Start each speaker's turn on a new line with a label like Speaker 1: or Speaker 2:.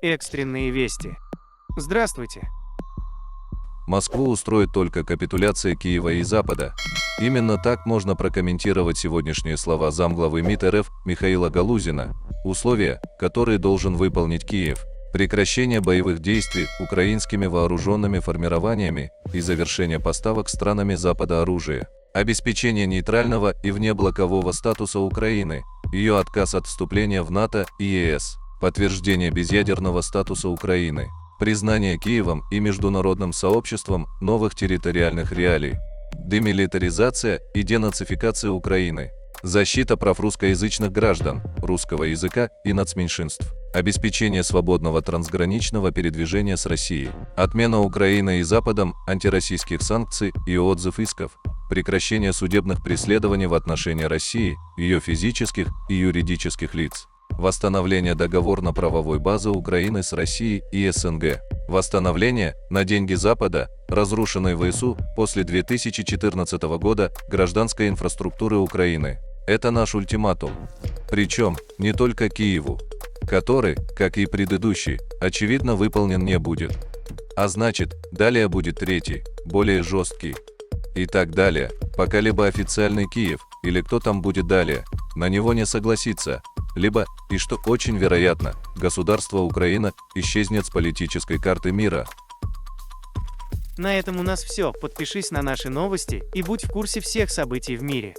Speaker 1: Экстренные вести. Здравствуйте.
Speaker 2: Москву устроит только капитуляция Киева и Запада. Именно так можно прокомментировать сегодняшние слова замглавы МИД РФ Михаила Галузина. Условия, которые должен выполнить Киев: прекращение боевых действий украинскими вооруженными формированиями и завершение поставок странами Запада оружия, обеспечение нейтрального и внеблокового статуса Украины, ее отказ от вступления в НАТО и ЕС, подтверждение безъядерного статуса Украины, признание Киевом и международным сообществом новых территориальных реалий, демилитаризация и денацификация Украины, защита прав русскоязычных граждан, русского языка и нацменьшинств, обеспечение свободного трансграничного передвижения с Россией, отмена Украиной и Западом антироссийских санкций и отзыв исков, прекращение судебных преследований в отношении России, ее физических и юридических лиц, восстановление договорно-правовой базы Украины с Россией и СНГ, восстановление на деньги Запада, разрушенной ВСУ после 2014 года гражданской инфраструктуры Украины. Это наш ультиматум. Причем не только Киеву, который, как и предыдущий, очевидно выполнен не будет. А значит, далее будет третий, более жесткий. И так далее, пока либо официальный Киев, или кто там будет далее, на него не согласится, либо, и что очень вероятно, государство Украина исчезнет с политической карты мира.
Speaker 1: На этом у нас все. Подпишись на наши новости и будь в курсе всех событий в мире.